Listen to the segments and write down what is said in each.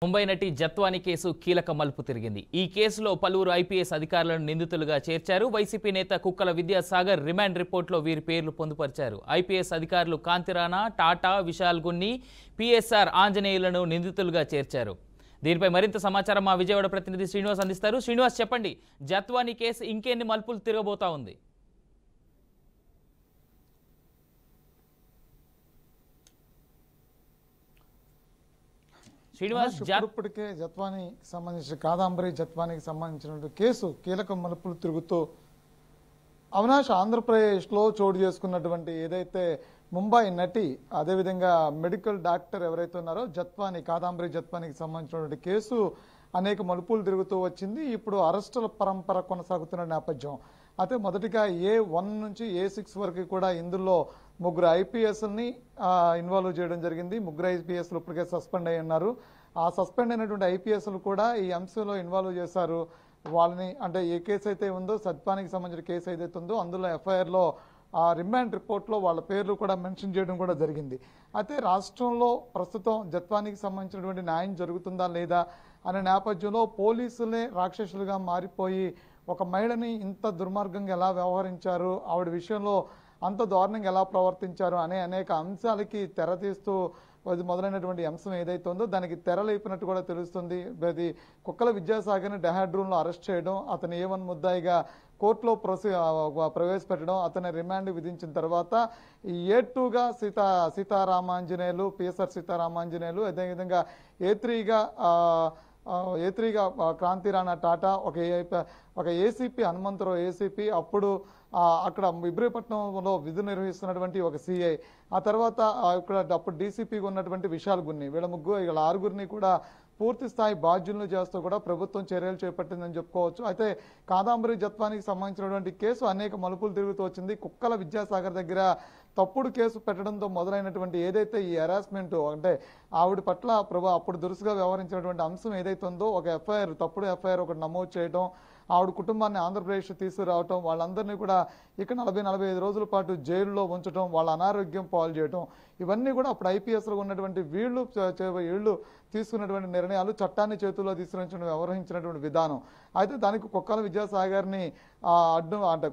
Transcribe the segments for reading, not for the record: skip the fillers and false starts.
ముంబై నటి జత్వాని కేసు కీలక మలుపు తిరిగింది. ఈ కేసులో పలువురు ఐపీఎస్ అధికారులను నిందితులుగా చేర్చారు. వైసీపీ నేత కుక్కల విద్యాసాగర్ రిమాండ్ రిపోర్టులో వీరి పేర్లు పొందుపరిచారు. ఐపీఎస్ అధికారులు కాంతిరాణా, టాటా, విశాల్ గున్ని, పిఎస్ఆర్ ఆంజనేయులను నిందితులుగా చేర్చారు. దీనిపై మరింత సమాచారం మా విజయవాడ ప్రతినిధి శ్రీనివాస్ అందిస్తారు. శ్రీనివాస్, చెప్పండి, జత్వాని కేసు ఇంకెన్ని మలుపులు తిరగబోతా ఉంది? ఇప్పటికే జత్వానికి సంబంధించిన కాదంబరి జత్వానికి సంబంధించిన కేసు కీలక మలుపులు తిరుగుతూ అవినాష్ ఆంధ్రప్రదేశ్లో చోటు చేసుకున్నటువంటి ఏదైతే ముంబై నటి అదేవిధంగా మెడికల్ డాక్టర్ ఎవరైతే ఉన్నారో జత్వాని కాదంబరి జత్వానికి సంబంధించినటువంటి కేసు అనేక మలుపులు తిరుగుతూ వచ్చింది. ఇప్పుడు అరెస్టుల పరంపర కొనసాగుతున్న నేపథ్యం. అయితే మొదటిగా A1 నుంచి A6 వరకు కూడా ఇందులో ముగ్గురు ఐపీఎస్ని ఇన్వాల్వ్ చేయడం జరిగింది. ముగ్గురు ఐపీఎస్లు ఇప్పటికే సస్పెండ్ అయి ఉన్నారు. ఆ సస్పెండ్ అయినటువంటి ఐపీఎస్లు కూడా ఈ అంశంలో ఇన్వాల్వ్ చేశారు. వాళ్ళని అంటే ఏ కేసు అయితే ఉందో జత్వానికి సంబంధించిన కేసు ఏదైతే ఉందో అందులో ఎఫ్ఐఆర్లో ఆ రిమాండ్ రిపోర్ట్లో వాళ్ళ పేర్లు కూడా మెన్షన్ చేయడం కూడా జరిగింది. అయితే రాష్ట్రంలో ప్రస్తుతం జత్వానికి సంబంధించినటువంటి న్యాయం జరుగుతుందా లేదా అనే నేపథ్యంలో పోలీసులే రాక్షసులుగా మారిపోయి ఒక మహిళని ఇంత దుర్మార్గంగా ఎలా వ్యవహరించారు, ఆవిడ విషయంలో అంత దారుణంగా ఎలా ప్రవర్తించారు అనే అనేక అంశాలకి తెరతీస్తూ మొదలైనటువంటి అంశం ఏదైతే ఉందో దానికి తెరలేపినట్టు కూడా తెలుస్తుంది. అది కుక్కల విద్యాసాగర్ని డెహాడ్రూన్లో అరెస్ట్ చేయడం, అతను A1 ముద్దాయిగా కోర్టులో ప్రవేశపెట్టడం, అతని రిమాండ్ విధించిన తర్వాత A2గా సీతారామాంజనేయులు, పిఎస్ఆర్ సీతారామాంజనేయులు, అదేవిధంగా A3గా క్రాంతిరాణా టాటా, ఒక ఏసీపీ హనుమంతరావు ఏసీపీ, అప్పుడు అక్కడ ఇబ్రహీపట్నంలో విధులు నిర్వహిస్తున్నటువంటి ఒక సిఐ, ఆ తర్వాత ఇక్కడ అప్పుడు డీసీపీగా ఉన్నటువంటి విశాల్ గున్ని, వీళ్ళ ఆరుగురిని కూడా పూర్తి స్థాయి బాధ్యులను చేస్తూ కూడా ప్రభుత్వం చర్యలు చేపట్టిందని చెప్పుకోవచ్చు. అయితే కాదంబరి జత్వానికి సంబంధించినటువంటి కేసు అనేక మలుపులు తిరుగుతూ వచ్చింది. కుక్కల విద్యాసాగర్ దగ్గర తప్పుడు కేసు పెట్టడంతో మొదలైనటువంటి ఏదైతే ఈ హెరాస్మెంట్ అంటే ఆవిడ పట్ల అప్పుడు దురుసుగా వ్యవహరించినటువంటి అంశం ఏదైతే ఉందో ఒక తప్పుడు ఎఫ్ఐఆర్ ఒకటి నమోదు చేయడం, ఆవిడ కుటుంబాన్ని ఆంధ్రప్రదేశ్ తీసుకురావటం, వాళ్ళందరినీ కూడా ఇక 40-45 రోజుల పాటు జైల్లో ఉంచడం, వాళ్ళ అనారోగ్యం పాలు చేయడం, ఇవన్నీ కూడా అప్పుడు ఐపీఎస్లో ఉన్నటువంటి వీళ్ళు తీసుకున్నటువంటి నిర్ణయాలు, చట్టాన్ని చేతుల్లో తీసుకుని వ్యవహరించినటువంటి విధానం. అయితే దానికి కుక్కల విద్యాసాగర్ని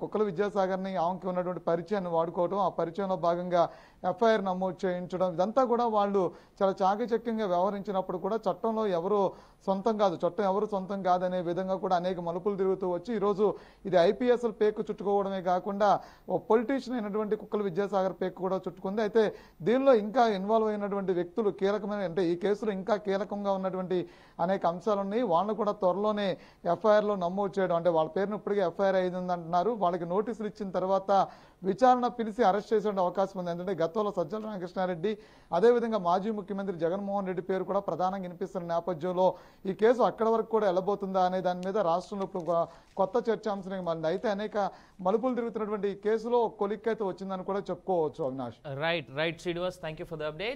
కుక్కల విద్యాసాగర్ని ఆమెకి ఉన్నటువంటి పరిచయాన్ని వాడుకోవడం, ఆ పరిచయంలో భాగంగా ఎఫ్ఐఆర్ నమోదు చేయించడం, ఇదంతా కూడా వాళ్ళు చాలా చాకచక్యంగా వ్యవహరించినప్పుడు కూడా చట్టంలో ఎవరు సొంతం కాదు, చట్టం ఎవరు సొంతం కాదనే విధంగా కూడా అనేక మలుపులు తిరుగుతూ వచ్చి ఈరోజు ఇది ఐపీఎస్ల పేకు చుట్టుకోవడమే కాకుండా ఓ పొలిటీషియన్ అయినటువంటి కుక్కల విద్యాసాగర్ పేకు కూడా చుట్టుకుంది. అయితే దీనిలో ఇంకా ఇన్వాల్వ్ అయినటువంటి వ్యక్తులు కీలకమైన అంటే ఈ కేసులో ఇంకా కీలకంగా ఉన్నటువంటి అనేక అంశాలు ఉన్నాయి. వాళ్ళను కూడా త్వరలోనే ఎఫ్ఐఆర్లో నమోదు చేయడం, అంటే వాళ్ళ పేరును ఇప్పటికే ఎఫ్ఐఆర్ అయింది అంటున్నారు. వాళ్ళకి నోటీసులు ఇచ్చిన తర్వాత విచారణ పిలిచి అరెస్ట్ చేసే అవకాశం ఉంది. ఎందుకంటే గతంలో సజ్జల రామకృష్ణారెడ్డి అదేవిధంగా మాజీ ముఖ్యమంత్రి జగన్మోహన్ రెడ్డి పేరు కూడా ప్రధానంగా వినిపిస్తున్న నేపథ్యంలో ఈ కేసు అక్కడ వరకు కూడా వెళ్ళబోతుందా అనే దాని మీద రాష్ట్రంలో ఇప్పుడు కొత్త చర్చాంశం మారింది. అయితే అనేక మలుపులు తిరుగుతున్నటువంటి ఈ కేసులో కొలిక్ అయితే వచ్చిందని కూడా చెప్పుకోవచ్చు. Avinash. Right Srinivas, thank you for the update.